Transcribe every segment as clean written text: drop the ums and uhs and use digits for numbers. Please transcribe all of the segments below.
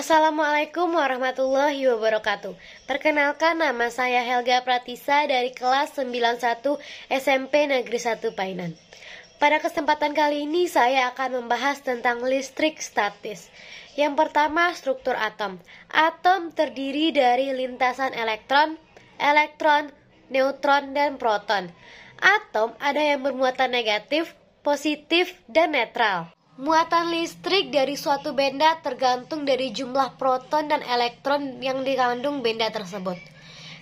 Assalamualaikum warahmatullahi wabarakatuh. Perkenalkan, nama saya Helga Pratisa dari kelas 91 SMP Negeri 1 Painan. Pada kesempatan kali ini saya akan membahas tentang listrik statis. Yang pertama, struktur atom. Atom terdiri dari lintasan elektron, neutron, dan proton. Atom ada yang bermuatan negatif, positif, dan netral. Muatan listrik dari suatu benda tergantung dari jumlah proton dan elektron yang dikandung benda tersebut.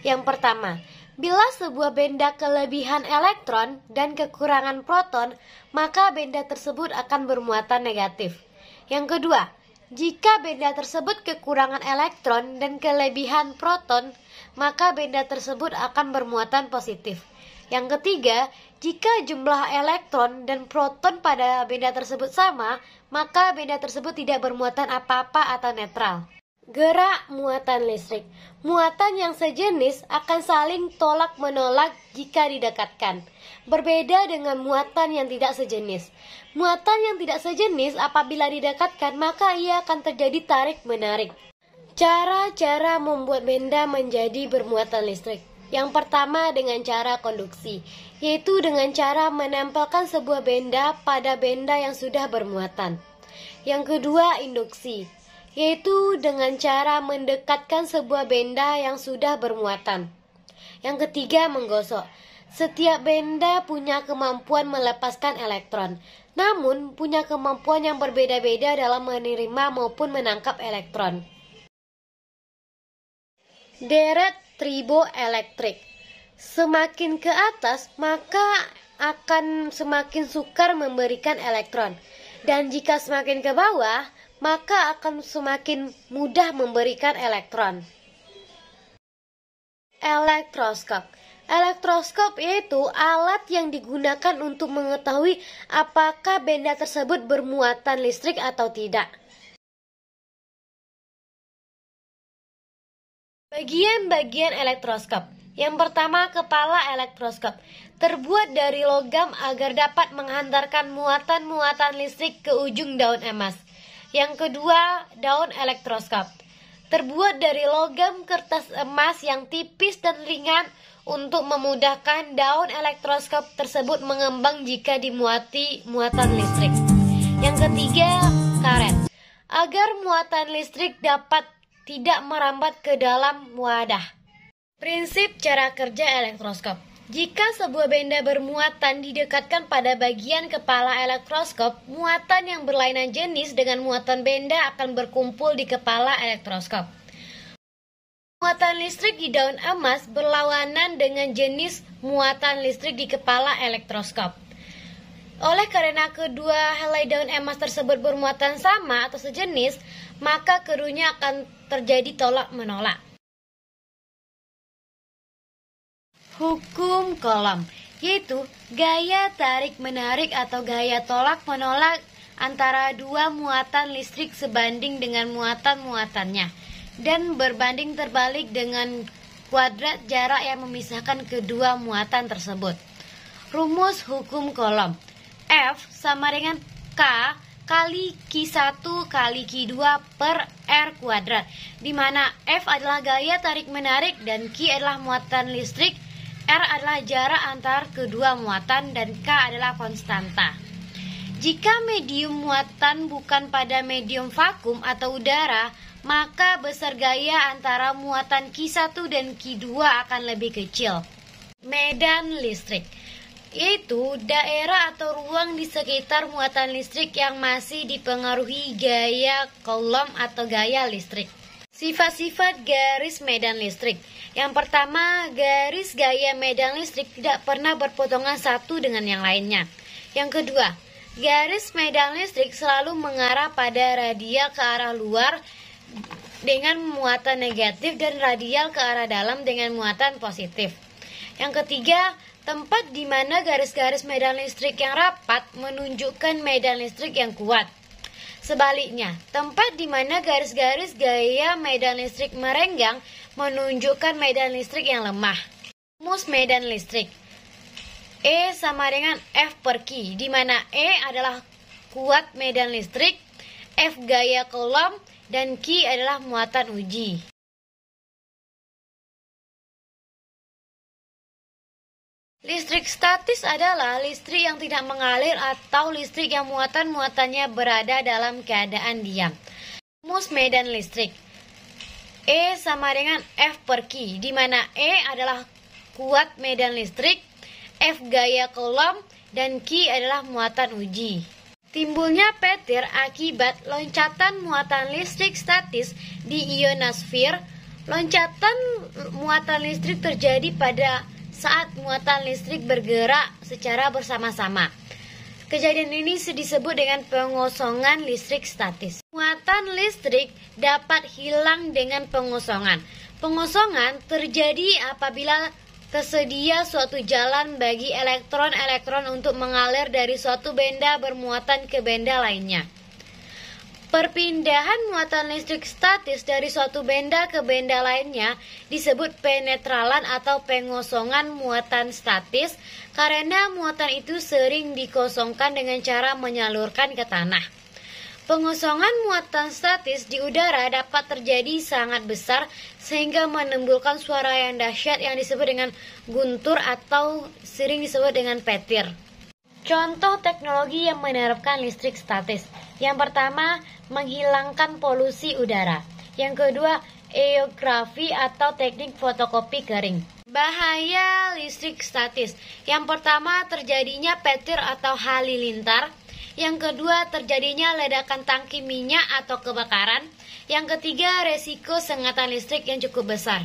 Yang pertama, bila sebuah benda kelebihan elektron dan kekurangan proton, maka benda tersebut akan bermuatan negatif. Yang kedua, jika benda tersebut kekurangan elektron dan kelebihan proton, maka benda tersebut akan bermuatan positif. Yang ketiga, jika jumlah elektron dan proton pada benda tersebut sama, maka benda tersebut tidak bermuatan apa-apa atau netral. Gerak muatan listrik. Muatan yang sejenis akan saling tolak-menolak jika didekatkan. Berbeda dengan muatan yang tidak sejenis. Muatan yang tidak sejenis apabila didekatkan, maka ia akan terjadi tarik-menarik. Cara-cara membuat benda menjadi bermuatan listrik. Yang pertama dengan cara konduksi, yaitu dengan cara menempelkan sebuah benda pada benda yang sudah bermuatan. Yang kedua induksi, yaitu dengan cara mendekatkan sebuah benda yang sudah bermuatan. Yang ketiga menggosok. Setiap benda punya kemampuan melepaskan elektron, namun punya kemampuan yang berbeda-beda dalam menerima maupun menangkap elektron. Deret triboelektrik. Semakin ke atas, maka akan semakin sukar memberikan elektron. Dan jika semakin ke bawah, maka akan semakin mudah memberikan elektron. Elektroskop. Elektroskop yaitu alat yang digunakan untuk mengetahui apakah benda tersebut bermuatan listrik atau tidak. Bagian-bagian elektroskop. Yang pertama, kepala elektroskop. Terbuat dari logam agar dapat menghantarkan muatan-muatan listrik ke ujung daun emas. Yang kedua, daun elektroskop. Terbuat dari logam kertas emas yang tipis dan ringan untuk memudahkan daun elektroskop tersebut mengembang jika dimuati muatan listrik. Yang ketiga, karet. Agar muatan listrik dapat tidak merambat ke dalam wadah. Prinsip cara kerja elektroskop. Jika sebuah benda bermuatan didekatkan pada bagian kepala elektroskop, muatan yang berlainan jenis dengan muatan benda akan berkumpul di kepala elektroskop. Muatan listrik di daun emas berlawanan dengan jenis muatan listrik di kepala elektroskop. Oleh karena kedua helai daun emas tersebut bermuatan sama atau sejenis, maka keduanya akan terjadi tolak-menolak. Hukum Coulomb, yaitu gaya tarik-menarik atau gaya tolak-menolak antara dua muatan listrik sebanding dengan muatan-muatannya, dan berbanding terbalik dengan kuadrat jarak yang memisahkan kedua muatan tersebut. Rumus hukum Coulomb. F sama dengan K kali Q1 kali Q2 per R kuadrat, di mana F adalah gaya tarik-menarik dan Q adalah muatan listrik, R adalah jarak antar kedua muatan, dan K adalah konstanta. Jika medium muatan bukan pada medium vakum atau udara, maka besar gaya antara muatan Q1 dan Q2 akan lebih kecil. Medan listrik, yaitu daerah atau ruang di sekitar muatan listrik yang masih dipengaruhi gaya Coulomb atau gaya listrik. Sifat-sifat garis medan listrik. Yang pertama, garis gaya medan listrik tidak pernah berpotongan satu dengan yang lainnya. Yang kedua, garis medan listrik selalu mengarah pada radial ke arah luar dengan muatan negatif dan radial ke arah dalam dengan muatan positif. Yang ketiga, tempat di mana garis-garis medan listrik yang rapat menunjukkan medan listrik yang kuat. Sebaliknya, tempat di mana garis-garis gaya medan listrik merenggang menunjukkan medan listrik yang lemah. Rumus medan listrik. E sama dengan F per Q, di mana E adalah kuat medan listrik, F gaya Coulomb, dan Q adalah muatan uji. Listrik statis adalah listrik yang tidak mengalir atau listrik yang muatan-muatannya berada dalam keadaan diam. Rumus medan listrik E sama dengan F per Q, di mana E adalah kuat medan listrik, F gaya Coulomb, dan Q adalah muatan uji. Timbulnya petir akibat loncatan muatan listrik statis di ionosfer. Loncatan muatan listrik terjadi pada saat muatan listrik bergerak secara bersama-sama. Kejadian ini disebut dengan pengosongan listrik statis. Muatan listrik dapat hilang dengan pengosongan. Pengosongan terjadi apabila tersedia suatu jalan bagi elektron-elektron untuk mengalir dari suatu benda bermuatan ke benda lainnya. Perpindahan muatan listrik statis dari suatu benda ke benda lainnya disebut penetralan atau pengosongan muatan statis karena muatan itu sering dikosongkan dengan cara menyalurkan ke tanah. Pengosongan muatan statis di udara dapat terjadi sangat besar sehingga menimbulkan suara yang dahsyat yang disebut dengan guntur atau sering disebut dengan petir. Contoh teknologi yang menerapkan listrik statis. Yang pertama, menghilangkan polusi udara. Yang kedua, eografi atau teknik fotokopi kering. Bahaya listrik statis. Yang pertama, terjadinya petir atau halilintar. Yang kedua, terjadinya ledakan tangki minyak atau kebakaran. Yang ketiga, resiko sengatan listrik yang cukup besar.